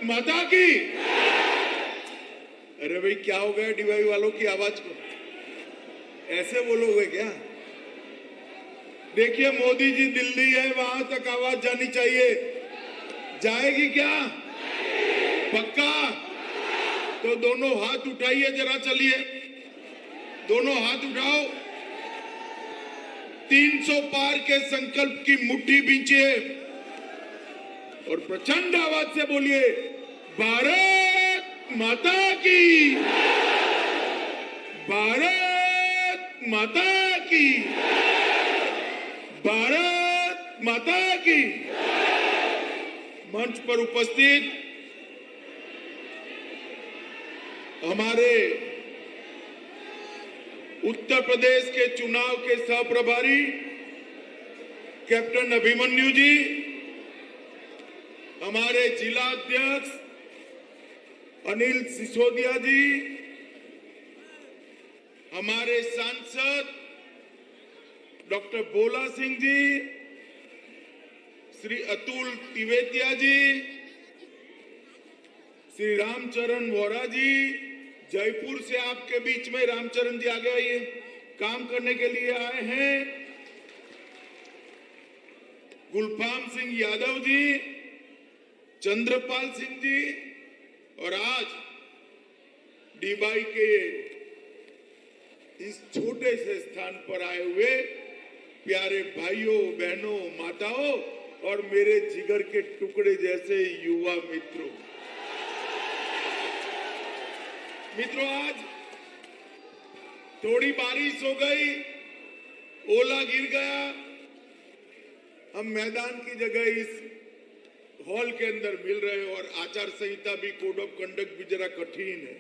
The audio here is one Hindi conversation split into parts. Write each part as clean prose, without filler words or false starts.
माता की। अरे भाई क्या हो गया डीवाई वालों की आवाज को? ऐसे बोलोगे क्या? देखिए मोदी जी दिल्ली है, वहां तक आवाज जानी चाहिए। जाएगी क्या? पक्का? तो दोनों हाथ उठाइए जरा, चलिए दोनों हाथ उठाओ। 300 पार के संकल्प की मुट्ठी बींचिए और प्रचंड आवाज से बोलिए, भारत माता की, भारत माता की, भारत माता की। मंच पर उपस्थित हमारे उत्तर प्रदेश के चुनाव के सहप्रभारी कैप्टन अभिमन्यु जी, हमारे जिला अध्यक्ष अनिल सिसोदिया जी, हमारे सांसद डॉक्टर भोला सिंह जी, श्री अतुल तिवेतिया जी, श्री रामचरण वोरा जी, जयपुर से आपके बीच में रामचरण जी आगे आइए, काम करने के लिए आए हैं। गुलफाम सिंह यादव जी, चंद्रपाल सिंह जी, और आज डीबाई के इस छोटे से स्थान पर आए हुए प्यारे भाइयों बहनों माताओं और मेरे जिगर के टुकड़े जैसे युवा मित्रों, आज थोड़ी बारिश हो गई, ओला गिर गया, हम मैदान की जगह इस हॉल के अंदर मिल रहे हैं और आचार संहिता भी, कोड ऑफ कंडक्ट भी जरा कठिन है,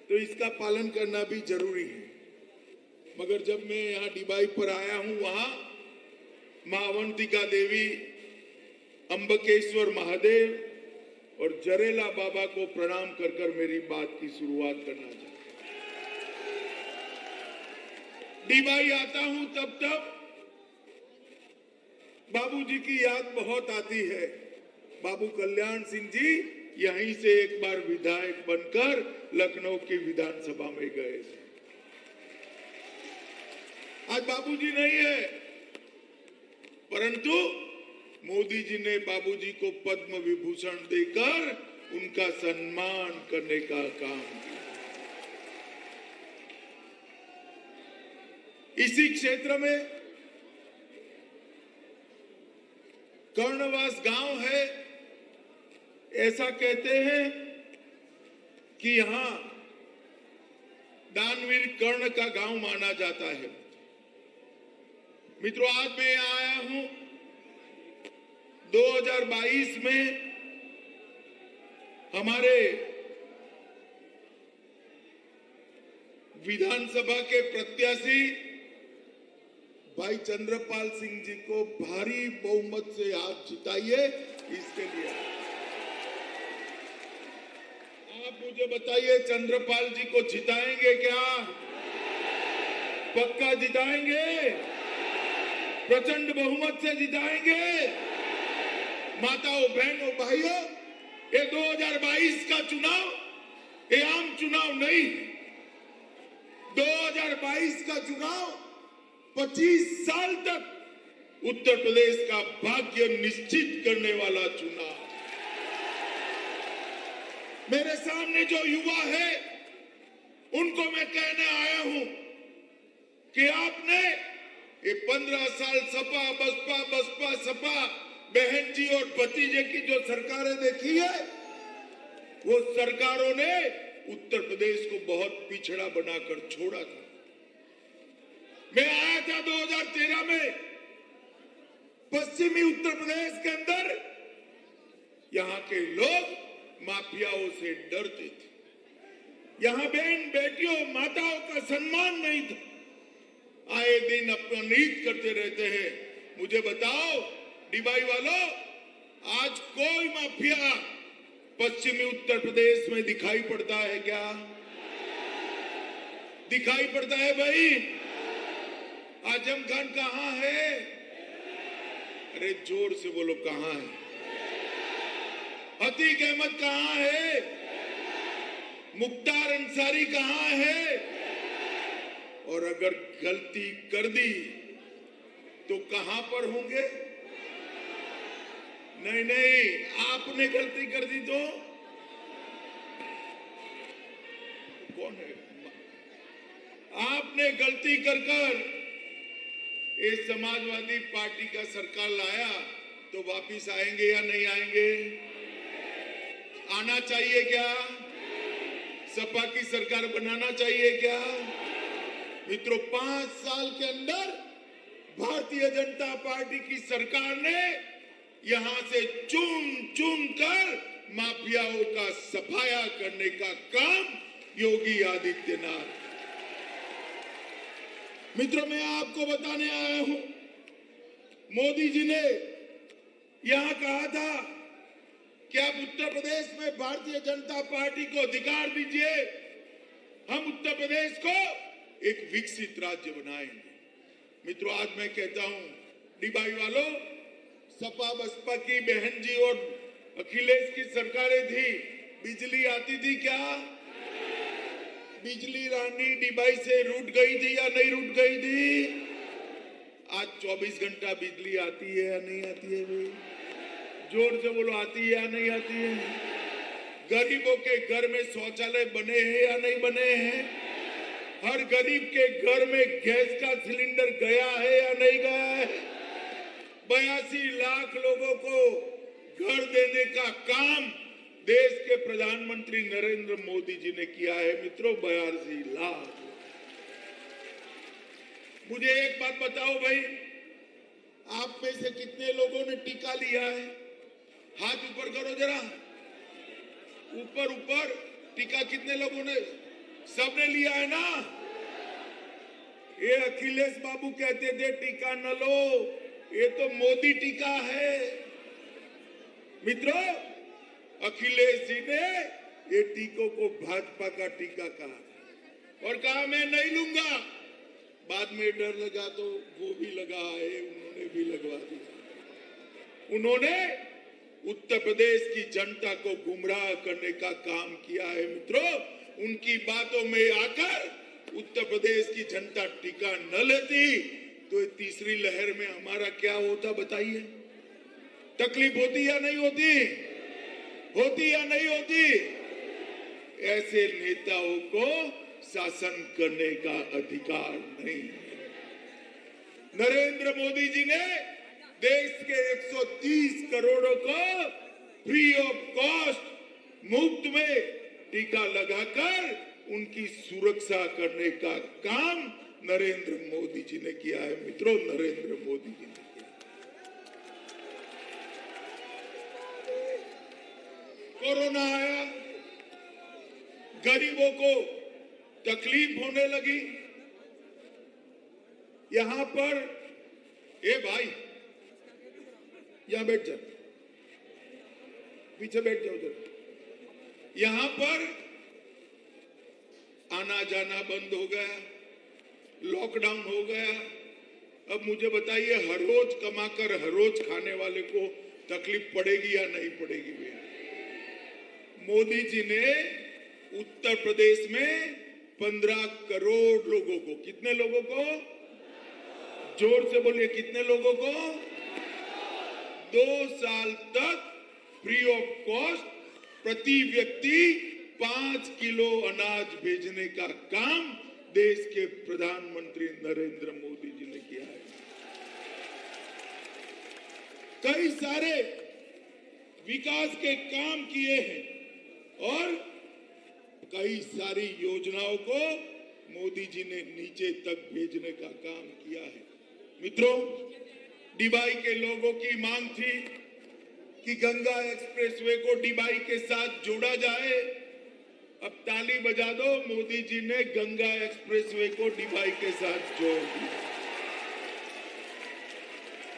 तो इसका पालन करना भी जरूरी है। मगर जब मैं यहाँ डीबाई पर आया हूँ, वहां मां अवंतिका देवी, अंबकेश्वर महादेव और जरेला बाबा को प्रणाम कर कर मेरी बात की शुरुआत करना चाहता हूं। डीबाई आता हूं तब बाबूजी की याद बहुत आती है। बाबू कल्याण सिंह जी यहीं से एक बार विधायक बनकर लखनऊ की विधानसभा में गए थे। आज बाबूजी नहीं है, परंतु मोदी जी ने बाबूजी को पद्म विभूषण देकर उनका सम्मान करने का काम किया। इसी क्षेत्र में कर्णवास गांव है, ऐसा कहते हैं कि यहां दानवीर कर्ण का गांव माना जाता है। मित्रों, आज मैं आया हूं 2022 में हमारे विधानसभा के प्रत्याशी भाई चंद्रपाल सिंह जी को भारी बहुमत से आप जिताइए, इसके लिए आप मुझे बताइए, चंद्रपाल जी को जिताएंगे क्या? पक्का जिताएंगे? प्रचंड बहुमत से जिताएंगे? माताओं बहनों भाइयों, ये 2022 का चुनाव ये आम चुनाव नहीं, 2022 का चुनाव 25 साल तक उत्तर प्रदेश का भाग्य निश्चित करने वाला चुनाव। मेरे सामने जो युवा है उनको मैं कहने आया हूं कि आपने ये 15 साल सपा बसपा सपा बहन जी और भतीजे की जो सरकारें देखी है, वो सरकारों ने उत्तर प्रदेश को बहुत पिछड़ा बनाकर छोड़ा था। मैं आया था 2013 में पश्चिमी उत्तर प्रदेश के अंदर, यहां के लोग माफियाओं से डरते थे, यहां बहन बेटियों माताओं का सम्मान नहीं था, आए दिन अपमानित करते रहते हैं। मुझे बताओ डीबाई वालों, आज कोई माफिया पश्चिमी उत्तर प्रदेश में दिखाई पड़ता है क्या? दिखाई पड़ता है भाई? आजम खान कहां है? अरे जोर से बोलो, कहां है? अतीक अहमद कहां है? मुख्तार अंसारी कहां है? और अगर गलती कर दी तो कहां पर होंगे? नहीं नहीं, आपने गलती कर दी तो कौन है? आपने गलती कर इस समाजवादी पार्टी का सरकार लाया तो वापिस आएंगे या नहीं आएंगे? आना चाहिए क्या? सपा की सरकार बनाना चाहिए क्या? मित्रों, 5 साल के अंदर भारतीय जनता पार्टी की सरकार ने यहां से चुन कर माफियाओं का सफाया करने का काम योगी आदित्यनाथ। मित्रों, मैं आपको बताने आया हूं, मोदी जी ने यहां कहा था कि आप उत्तर प्रदेश में भारतीय जनता पार्टी को अधिकार दीजिए, हम उत्तर प्रदेश को एक विकसित राज्य बनाएंगे। मित्रों, आज मैं कहता हूं, डिबाई वालों, सपा बसपा की बहन जी और अखिलेश की सरकारें थी, बिजली आती थी क्या? बिजली रानी डिबाई से रूठ गई थी या नहीं रूठ गई थी? आज 24 घंटा बिजली आती है या नहीं आती है? भाई जोर से बोलो, आती है या नहीं आती है? गरीबों के घर में शौचालय बने हैं या नहीं बने हैं? हर गरीब के घर में गैस का सिलेंडर गया है या नहीं गया है? 82 लाख लोगों को घर देने का काम देश के प्रधानमंत्री नरेंद्र मोदी जी ने किया है। मित्रों, 82 लाख। मुझे एक बात बताओ भाई, आप में से कितने लोगों ने टीका लिया है? हाथ ऊपर करो जरा, ऊपर ऊपर। टीका कितने लोगों ने? सबने लिया है ना? ये अखिलेश बाबू कहते थे टीका न लो, ये तो मोदी टीका है। मित्रों, अखिलेश जी ने ये टीकों को भाजपा का टीका कहा और कहा मैं नहीं लूंगा। बाद में डर लगा तो वो भी लगा है, उन्होंने भी लगवा दिया। उन्होंने उत्तर प्रदेश की जनता को गुमराह करने का काम किया है। मित्रों, उनकी बातों में आकर उत्तर प्रदेश की जनता टीका न लेती तो तीसरी लहर में हमारा क्या होता बताइए? तकलीफ होती या नहीं होती? होती या नहीं होती? ऐसे नेताओं को शासन करने का अधिकार नहीं है। नरेंद्र मोदी जी ने देश के 130 करोड़ों को फ्री ऑफ कॉस्ट, मुफ्त में टीका लगाकर उनकी सुरक्षा करने का काम नरेंद्र मोदी जी ने किया है। मित्रों, नरेंद्र मोदी जी ने किया। कोरोना आया, गरीबों को तकलीफ होने लगी। यहां पर ए भाई, यहां बैठ जाओ, पीछे बैठ जाओ जरा। यहां पर आना जाना बंद हो गया, लॉकडाउन हो गया। अब मुझे बताइए, हर रोज कमाकर हर रोज खाने वाले को तकलीफ पड़ेगी या नहीं पड़ेगी? भैया, मोदी जी ने उत्तर प्रदेश में 15 करोड़ लोगों को, कितने लोगों को? जोर से बोलिए, कितने लोगों को? 2 साल तक फ्री ऑफ कॉस्ट प्रति व्यक्ति 5 किलो अनाज भेजने का काम देश के प्रधानमंत्री नरेंद्र मोदी जी ने किया है। कई सारे विकास के काम किए हैं और कई सारी योजनाओं को मोदी जी ने नीचे तक भेजने का काम किया है। मित्रों, डिबाई के लोगों की मांग थी कि गंगा एक्सप्रेसवे को डिबाई के साथ जोड़ा जाए। अब ताली बजा दो, मोदी जी ने गंगा एक्सप्रेसवे को डिबाई के साथ जोड़ दिया।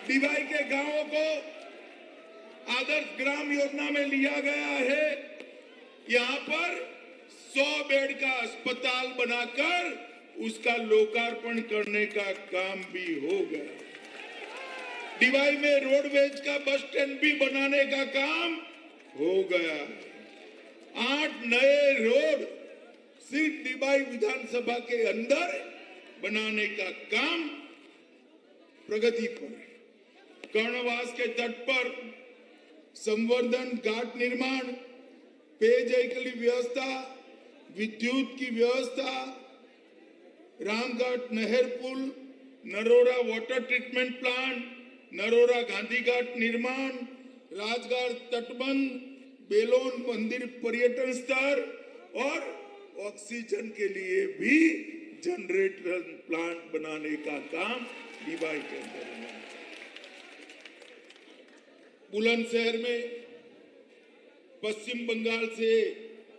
डिबाई के गांवों को आदर्श ग्राम योजना में लिया गया है। यहां पर 100 बेड का अस्पताल बनाकर उसका लोकार्पण करने का काम भी हो गया। डिबाई में रोडवेज का बस स्टैंड भी बनाने का काम हो गया। 8 नए रोड सिर्फ डिबाई विधानसभा के अंदर बनाने का काम प्रगति पर है। कर्णवास के तट पर संवर्धन, घाट निर्माण, पेयजल की व्यवस्था, विद्युत की व्यवस्था, रामघाट नहर पुल, Narora water treatment plant, Narora Gandhi Ghat निर्माण, राजघाट तटबंध, बेलोन मंदिर पर्यटन स्थल और ऑक्सीजन के लिए भी जनरेटर प्लांट बनाने का काम डिबाई के अंदर है। बुलंदशहर में पश्चिम बंगाल से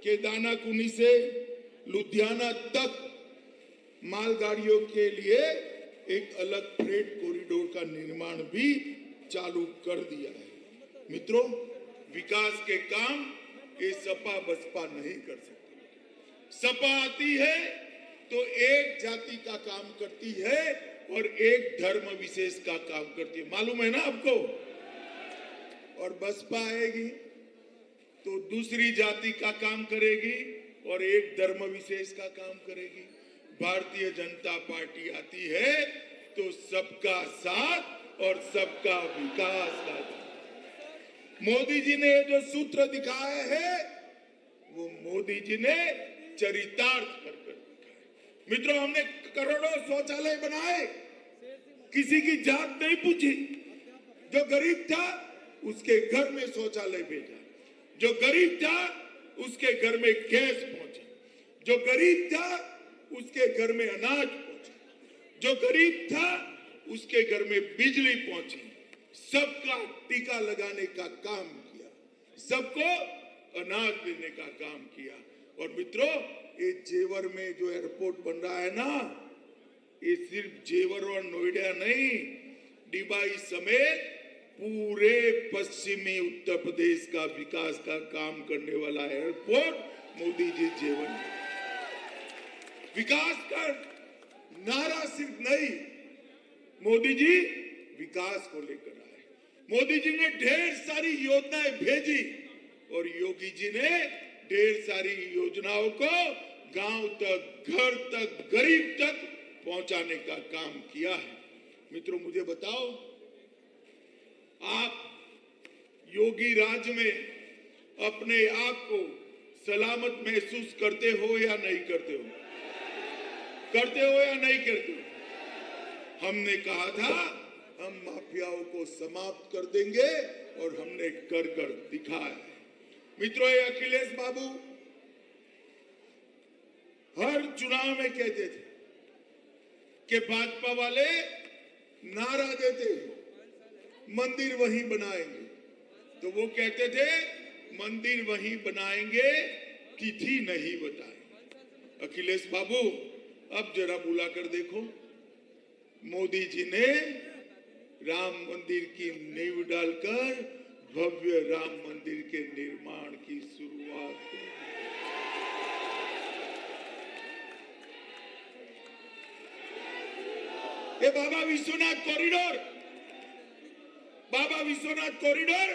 के दानाकुनी से लुधियाना तक मालगाड़ियों के लिए एक अलग फ्रेट कॉरिडोर का निर्माण भी चालू कर दिया है। मित्रों, विकास के काम ये सपा बसपा नहीं कर सकते। सपा आती है तो एक जाति का काम करती है और एक धर्म विशेष का काम करती है, मालूम है ना आपको। और बसपा आएगी तो दूसरी जाति का काम करेगी और एक धर्म विशेष का काम करेगी। भारतीय जनता पार्टी आती है तो सबका साथ और सबका विकास का काम। मोदी जी ने जो सूत्र दिखाया है वो मोदी जी ने चरितार्थ कर दिखाया। मित्रों, हमने करोड़ों शौचालय बनाए, किसी की जात नहीं पूछी। जो गरीब था उसके घर में शौचालय भेजा, जो गरीब था उसके घर में गैस पहुंची, जो गरीब था उसके घर में अनाज पहुंचा, जो गरीब था उसके घर में बिजली पहुंची। सबका टीका लगाने का काम किया, सबको अनाज देने का काम किया। और मित्रों, ये जेवर में जो एयरपोर्ट बन रहा है ना, ये सिर्फ जेवर और नोएडा नहीं, डिबाई समेत पूरे पश्चिमी उत्तर प्रदेश का विकास का काम करने वाला एयरपोर्ट मोदी जी जेवर में। विकास का नारा सिर्फ नहीं, मोदी जी विकास को लेकर आए। मोदी जी ने ढेर सारी योजनाएं भेजी और योगी जी ने ढेर सारी योजनाओं को गांव तक, घर तक, गरीब तक पहुंचाने का काम किया है। मित्रों, मुझे बताओ, आप योगी राज में अपने आप को सलामत महसूस करते हो या नहीं करते हो? करते हो या नहीं करते हो? हमने कहा था हम माफियाओं को समाप्त कर देंगे और हमने कर कर दिखाया। मित्रों, ये अखिलेश बाबू हर चुनाव में कहते थे कि भाजपा वाले नारा देते मंदिर वहीं बनाएंगे, तो वो कहते थे मंदिर वहीं बनाएंगे, तिथि नहीं बताएंगे। अखिलेश बाबू, अब जरा बुला कर देखो, मोदी जी ने राम मंदिर की नींव डालकर भव्य राम मंदिर के निर्माण की शुरुआत की। ये बाबा विश्वनाथ कॉरिडोर, बाबा विश्वनाथ कॉरिडोर,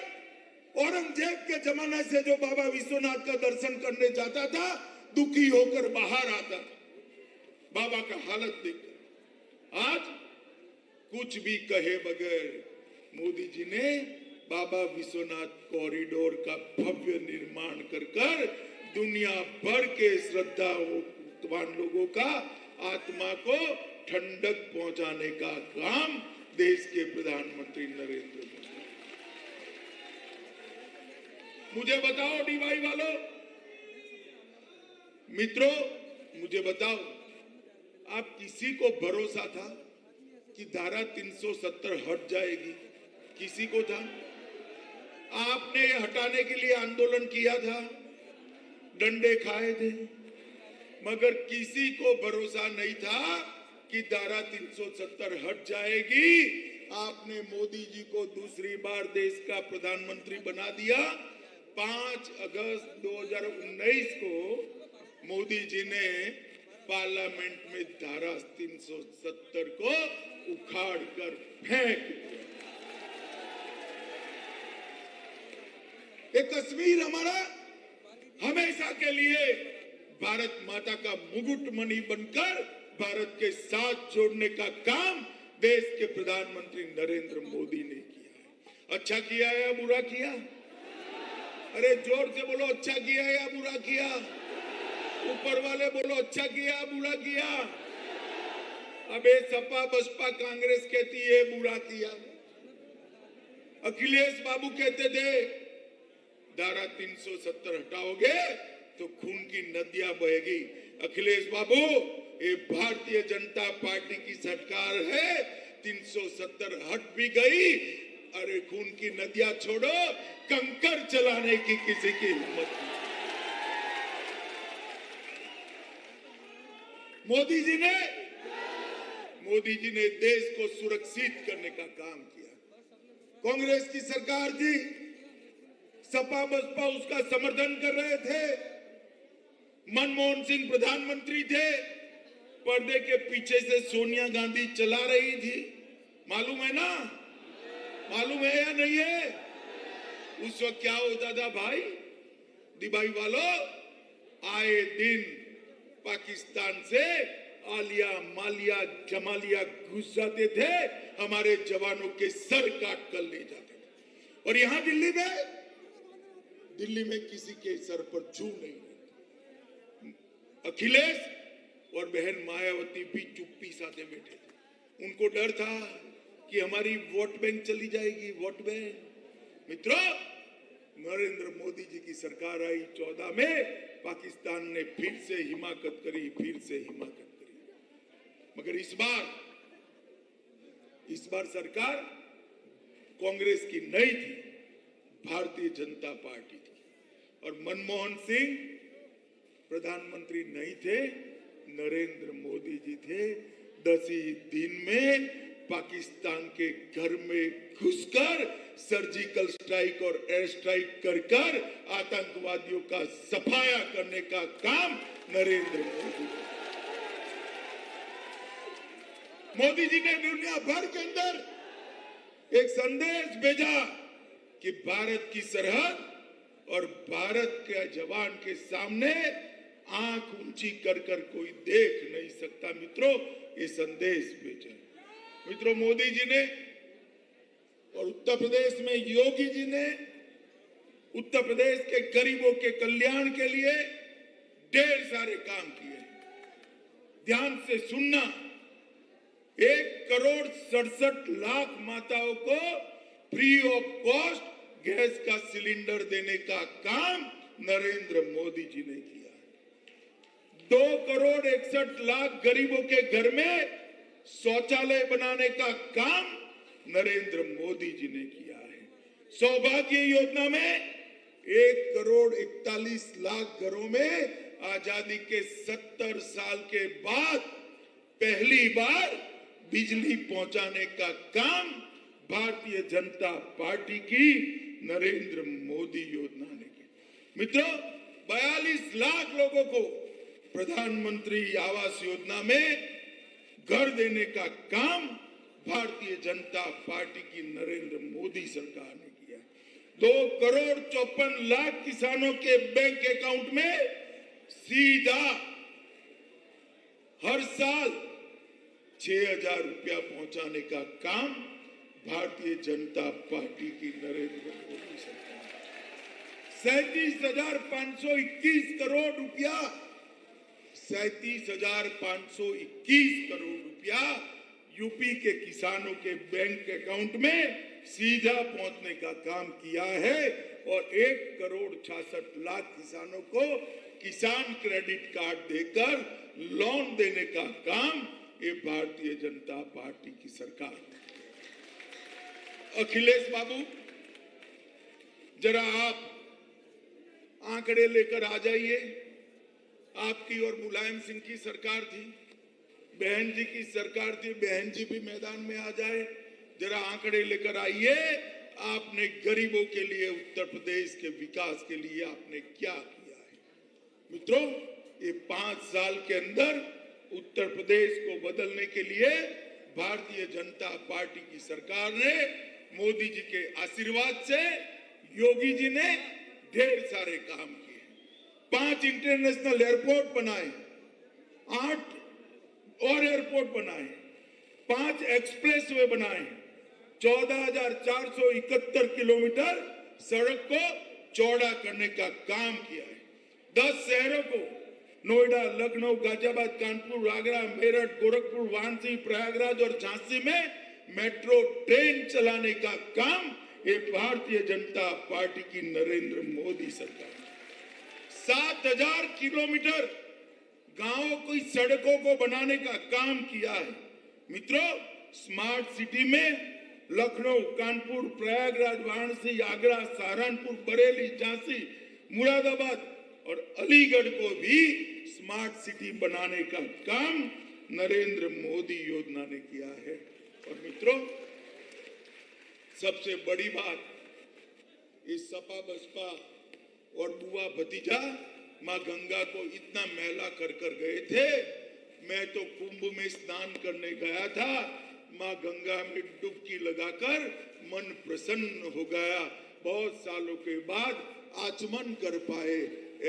औरंगजेब के जमाने से जो बाबा विश्वनाथ का दर्शन करने जाता था दुखी होकर बाहर आता था बाबा का हालत देखकर। आज कुछ भी कहे बगैर मोदी जी ने बाबा विश्वनाथ कॉरिडोर का भव्य निर्माण कर कर दुनिया भर के श्रद्धावान लोगों का आत्मा को ठंडक पहुंचाने का काम देश के प्रधानमंत्री नरेंद्र मोदी। मुझे बताओ डीवाई वालों, मित्रों, मुझे बताओ, आप किसी को भरोसा था कि धारा 370 हट जाएगी? किसी को था? आपने हटाने के लिए आंदोलन किया था, डंडे खाए थे, मगर किसी को भरोसा नहीं था कि धारा 370 हट जाएगी। आपने मोदी जी को दूसरी बार देश का प्रधानमंत्री बना दिया। 5 अगस्त 2019 को मोदी जी ने पार्लियामेंट में धारा 370 को उखाड़ कर फेंक दिया। ये कश्मीर हमारा हमेशा के लिए भारत माता का मुकुटमणि बनकर भारत के साथ जोड़ने का काम देश के प्रधानमंत्री नरेंद्र मोदी ने किया है। अच्छा किया या बुरा किया? अरे जोर से बोलो, अच्छा किया या बुरा किया? ऊपर वाले बोलो, अच्छा किया बुरा किया? अबे सपा बसपा कांग्रेस कहती है बुरा किया। अखिलेश बाबू कहते थे धारा 370 हटाओगे तो खून की नदियां बहेगी। अखिलेश बाबू, ये भारतीय जनता पार्टी की सरकार है, 370 हट भी गई, अरे खून की नदियां छोड़ो, कंकर चलाने की किसी की हिम्मत नहीं। मोदी जी ने देश को सुरक्षित करने का काम किया। कांग्रेस की सरकार थी, सपा बसपा उसका समर्थन कर रहे थे, मनमोहन सिंह प्रधानमंत्री थे, पर्दे के पीछे से सोनिया गांधी चला रही थी। मालूम है ना? मालूम है या नहीं है? उस वक्त क्या होता था भाई? दिवाई वालों, आए दिन पाकिस्तान से आलिया मालिया जमालिया घुस जाते थे, हमारे जवानों के सर काट कर ले जाते थे। और यहां दिल्ली में किसी के सर पर जू नहीं रहती। अखिलेश और बहन मायावती भी चुप्पी साधे बैठे थे। उनको डर था कि हमारी वोट बैंक चली जाएगी, वोट बैंक। मित्रों, नरेंद्र मोदी जी की सरकार आई 14 में, पाकिस्तान ने फिर से हिमाकत करी, फिर से हिमाकत करी। मगर इस बार सरकार कांग्रेस की नहीं थी, भारतीय जनता पार्टी थी। और मनमोहन सिंह प्रधानमंत्री नहीं थे, नरेंद्र मोदी जी थे। 10 ही दिन में पाकिस्तान के घर में घुसकर सर्जिकल स्ट्राइक और एयर स्ट्राइक कर आतंकवादियों का सफाया करने का काम नरेंद्र मोदी जी ने दुनिया भर के अंदर एक संदेश भेजा कि भारत की सरहद और भारत के जवान के सामने आंख ऊंची कर कोई देख नहीं सकता। मित्रों, ये संदेश भेजा। मित्रों, मोदी जी ने और उत्तर प्रदेश में योगी जी ने उत्तर प्रदेश के गरीबों के कल्याण के लिए ढेर सारे काम किए। ध्यान से सुनना, 1,67,00,000 माताओं को फ्री ऑफ कॉस्ट गैस का सिलेंडर देने का काम नरेंद्र मोदी जी ने किया। 2,61,00,000 गरीबों के घर में शौचालय बनाने का काम नरेंद्र मोदी जी ने किया है। सौभाग्य योजना में 1,41,00,000 घरों में आजादी के 70 साल के बाद पहली बार बिजली पहुंचाने का काम भारतीय जनता पार्टी की नरेंद्र मोदी योजना ने की। मित्रों, 42 लाख लोगों को प्रधानमंत्री आवास योजना में घर देने का काम भारतीय जनता पार्टी की नरेंद्र मोदी सरकार ने किया। 2,54,00,000 किसानों के बैंक अकाउंट में सीधा हर साल 6,000 रुपया पहुंचाने का काम भारतीय जनता पार्टी की नरेंद्र मोदी सरकार। 37,521 करोड़ रुपया 37,521 करोड़ रुपया यूपी के किसानों के बैंक अकाउंट में सीधा पहुंचने का काम किया है। और 1,66,00,000 किसानों को किसान क्रेडिट कार्ड देकर लोन देने का काम ये भारतीय जनता पार्टी की सरकार। अखिलेश बाबू, जरा आप आंकड़े लेकर आ जाइए। आपकी और मुलायम सिंह की सरकार थी, बहन जी की सरकार थी, बहन जी भी मैदान में आ जाए। जरा आंकड़े लेकर आइए, आपने गरीबों के लिए, उत्तर प्रदेश के विकास के लिए आपने क्या किया है। मित्रों, ये 5 साल के अंदर उत्तर प्रदेश को बदलने के लिए भारतीय जनता पार्टी की सरकार ने, मोदी जी के आशीर्वाद से, योगी जी ने ढेर सारे काम किए, 5 इंटरनेशनल एयरपोर्ट बनाए, 8 और एयरपोर्ट बनाए, 5 एक्सप्रेसवे बनाए, 14,471 किलोमीटर सड़क को चौड़ा करने का काम किया है। 10 शहरों को नोएडा, लखनऊ, गाजियाबाद, कानपुर, आगरा, मेरठ, गोरखपुर, वाराणसी, प्रयागराज और झांसी में मेट्रो ट्रेन चलाने का काम ये भारतीय जनता पार्टी की नरेंद्र मोदी सरकार ने 7,000 किलोमीटर गांवों की सड़कों को बनाने का काम किया है। मित्रों, स्मार्ट सिटी में लखनऊ, कानपुर, प्रयागराज, वाराणसी, आगरा, सहारनपुर, बरेली, झांसी, मुरादाबाद और अलीगढ़ को भी स्मार्ट सिटी बनाने का काम नरेंद्र मोदी योजना ने किया है। और मित्रों, सबसे बड़ी बात, इस सपा बसपा और बुआ भतीजा मां गंगा को इतना मैला कर गए थे। मैं तो कुंभ में स्नान करने गया था, मां गंगा में डुबकी लगाकर मन प्रसन्न हो गया। बहुत सालों के बाद आचमन कर पाए,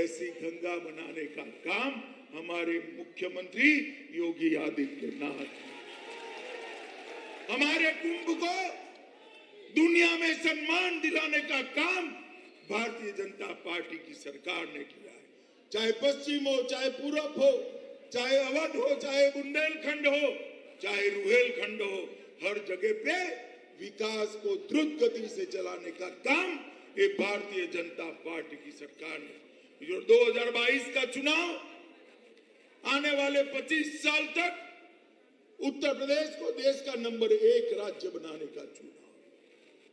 ऐसी गंगा बनाने का काम हमारे मुख्यमंत्री योगी आदित्यनाथ, हमारे कुंभ को दुनिया में सम्मान दिलाने का काम भारतीय जनता पार्टी की सरकार ने किया है। चाहे पश्चिम हो, चाहे पूरब हो, चाहे अवध हो, चाहे बुंदेलखंड हो, चाहे रुहेलखंड हो, हर जगह पे विकास को द्रुत गति से चलाने का काम ये भारतीय जनता पार्टी की सरकार ने। जो 2022 का चुनाव आने वाले 25 साल तक उत्तर प्रदेश को देश का नंबर 1 राज्य बनाने का चुनाव,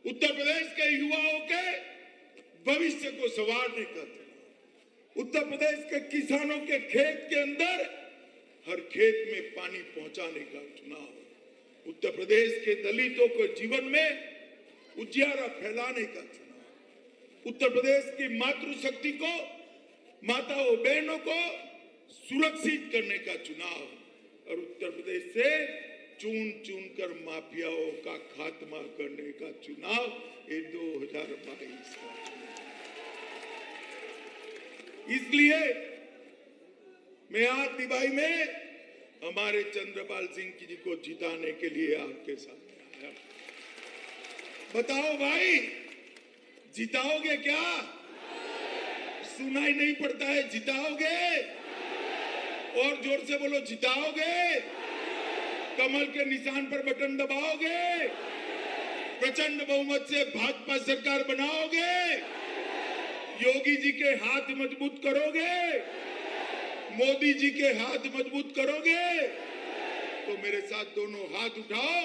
उत्तर प्रदेश के युवाओं के भविष्य को संवारने का चुनाव, उत्तर प्रदेश के किसानों के खेत के अंदर हर खेत में पानी पहुंचाने का चुनाव, उत्तर प्रदेश के दलितों के जीवन में उजियारा फैलाने का चुनाव, उत्तर प्रदेश की मातृशक्ति को, माताओं बहनों को सुरक्षित करने का चुनाव और उत्तर प्रदेश से चुन चुन कर माफियाओं का खात्मा करने का चुनाव ये 2022 का चुनाव। इसलिए मैं आज दिवाई में हमारे चंद्रपाल सिंह जी को जिताने के लिए आपके सामने आया। बताओ भाई, जिताओगे क्या? सुनाई नहीं पड़ता है, जिताओगे? और जोर से बोलो, जिताओगे? कमल के निशान पर बटन दबाओगे? प्रचंड बहुमत से भाजपा सरकार बनाओगे? योगी जी के हाथ मजबूत करोगे? मोदी जी के हाथ मजबूत करोगे? तो मेरे साथ दोनों हाथ उठाओ,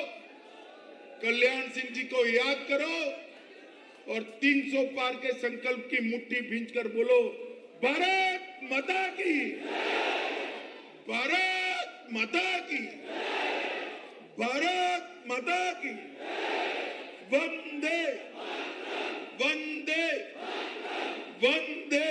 कल्याण सिंह जी को याद करो और 300 पार के संकल्प की मुट्ठी भींचकर बोलो, भारत माता की, भारत माता की, भारत माता की, वंदे वंदे वंदे